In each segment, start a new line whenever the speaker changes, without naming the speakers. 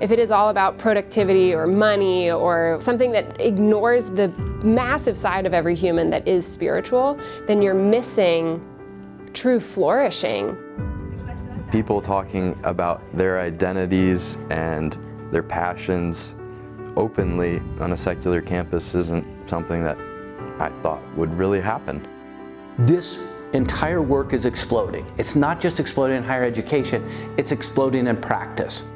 If it is all about productivity or money or something that ignores the massive side of every human that is spiritual, then you're missing true flourishing.
People talking about their identities and their passions openly on a secular campus isn't something that I thought would really happen.
This entire work is exploding. It's not just exploding in higher education, it's exploding in practice.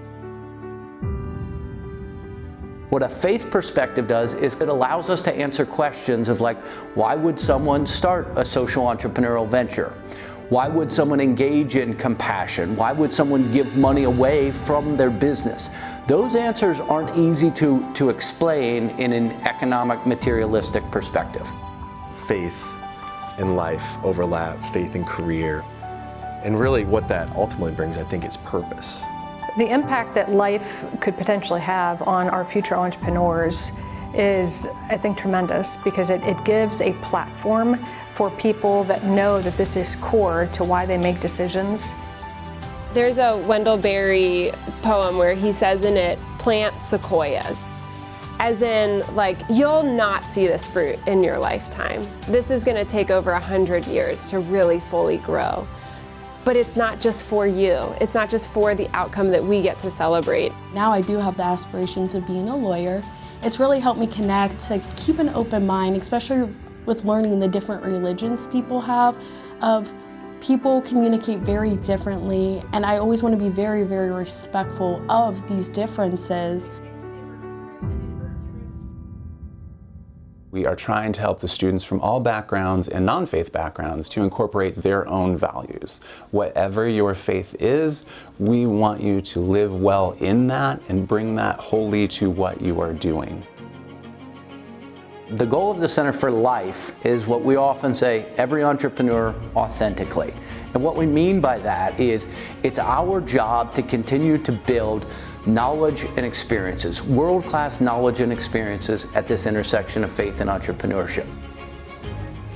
What a faith perspective does is it allows us to answer questions of like, why would someone start a social entrepreneurial venture? Why would someone engage in compassion? Why would someone give money away from their business? Those answers aren't easy to explain in an economic, materialistic perspective.
Faith and life overlap, faith and career. And really what that ultimately brings, I think, is purpose.
The impact that life could potentially have on our future entrepreneurs is, I think, tremendous, because it gives a platform for people that know that this is core to why they make decisions.
There's a Wendell Berry poem where he says in it, plant sequoias. As in, like, you'll not see this fruit in your lifetime. This is gonna take over 100 years to really fully grow. But it's not just for you. It's not just for the outcome that we get to celebrate.
Now I do have the aspirations of being a lawyer. It's really helped me connect, to keep an open mind, especially with learning the different religions people have, of people communicate very differently, and I always want to be very, very respectful of these differences.
We are trying to help the students from all backgrounds and non-faith backgrounds to incorporate their own values. Whatever your faith is, we want you to live well in that and bring that wholly to what you are doing.
The goal of the Center for Life is what we often say, every entrepreneur authentically. And what we mean by that is it's our job to continue to build knowledge and experiences, world-class knowledge and experiences at this intersection of faith and entrepreneurship.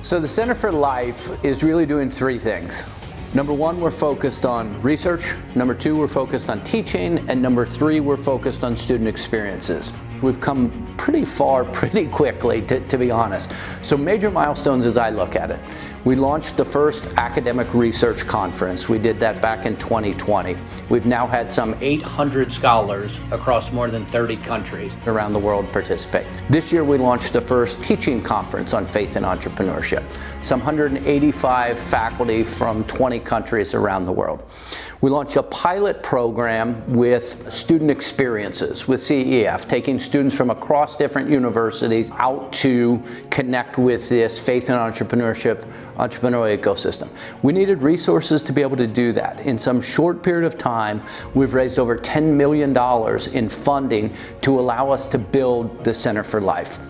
So the Center for Life is really doing three things. Number one, we're focused on research. Number two, we're focused on teaching. And number three, we're focused on student experiences. We've come pretty far pretty quickly, to be honest. So major milestones as I look at it. We launched the first academic research conference. We did that back in 2020. We've now had some 800 scholars across more than 30 countries around the world participate. This year we launched the first teaching conference on faith and entrepreneurship. Some 185 faculty from 20 countries around the world. We launched a pilot program with student experiences with CEF, taking students from across different universities out to connect with this faith and entrepreneurship entrepreneurial ecosystem. We needed resources to be able to do that. In some short period of time, we've raised over $10 million in funding to allow us to build the Center for Life.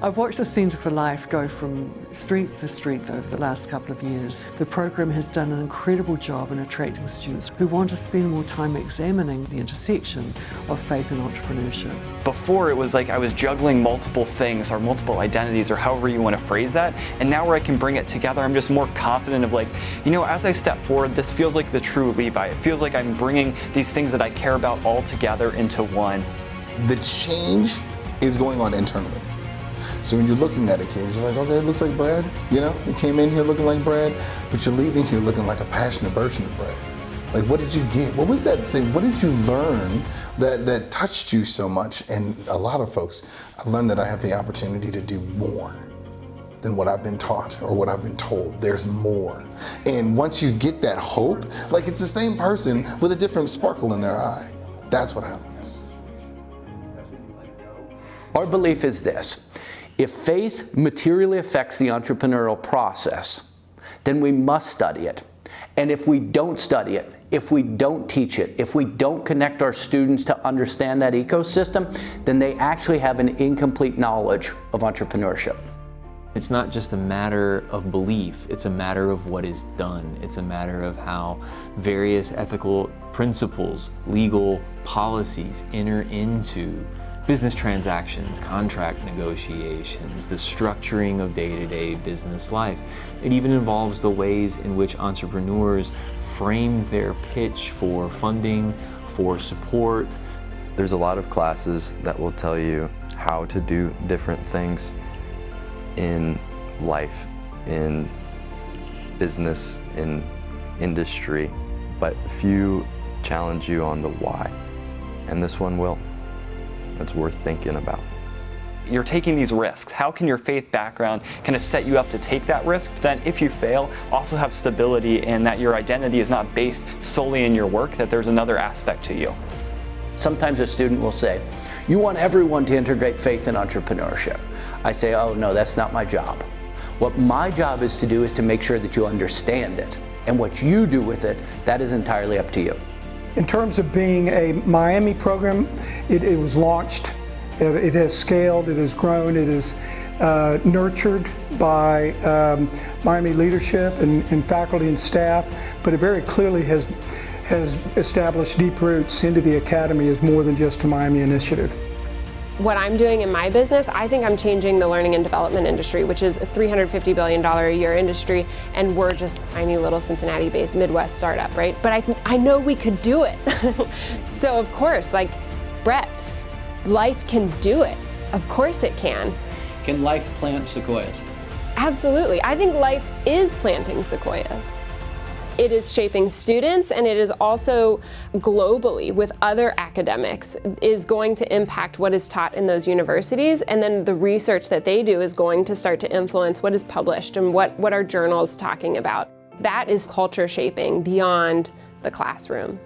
I've watched the Centre for Life go from strength to strength over the last couple of years. The program has done an incredible job in attracting students who want to spend more time examining the intersection of faith and entrepreneurship.
Before, it was like I was juggling multiple things or multiple identities or however you want to phrase that, and now where I can bring it together, I'm just more confident of like, you know, as I step forward, this feels like the true Levi. It feels like I'm bringing these things that I care about all together into one.
The change is going on internally. So when you're looking at a kid, you're like, okay, it looks like Brad. You know, you came in here looking like Brad, but you're leaving here looking like a passionate version of Brad. Like, what did you get? What was that thing? What did you learn that touched you so much? And a lot of folks, I learned that I have the opportunity to do more than what I've been taught or what I've been told. There's more. And once you get that hope, like it's the same person with a different sparkle in their eye. That's what happens.
Our belief is this. If faith materially affects the entrepreneurial process, then we must study it. And if we don't study it, if we don't teach it, if we don't connect our students to understand that ecosystem, then they actually have an incomplete knowledge of entrepreneurship.
It's not just a matter of belief, it's a matter of what is done. It's a matter of how various ethical principles, legal policies enter into business transactions, contract negotiations, the structuring of day-to-day business life. It even involves the ways in which entrepreneurs frame their pitch for funding, for support.
There's a lot of classes that will tell you how to do different things in life, in business, in industry, but few challenge you on the why. And this one will. It's worth thinking about.
You're taking these risks. How can your faith background kind of set you up to take that risk? Then if you fail, also have stability in that your identity is not based solely in your work, that there's another aspect to you.
Sometimes a student will say, you want everyone to integrate faith and entrepreneurship. I say, oh no, that's not my job. What my job is to do is to make sure that you understand it. And what you do with it, that is entirely up to you.
In terms of being a Miami program, it was launched. It has scaled, it has grown, it is nurtured by Miami leadership and faculty and staff, but it very clearly has established deep roots into the Academy as more than just a Miami initiative.
What I'm doing in my business, I think I'm changing the learning and development industry, which is a $350 billion a year industry, and we're just a tiny little Cincinnati-based Midwest startup, right? But I know we could do it. So of course, like Brett, L.I.F.E can do it. Of course it can.
Can L.I.F.E plant sequoias?
Absolutely. I think L.I.F.E is planting sequoias. It is shaping students, and it is also globally with other academics is going to impact what is taught in those universities, and then the research that they do is going to start to influence what is published and what are journals talking about. That is culture shaping beyond the classroom.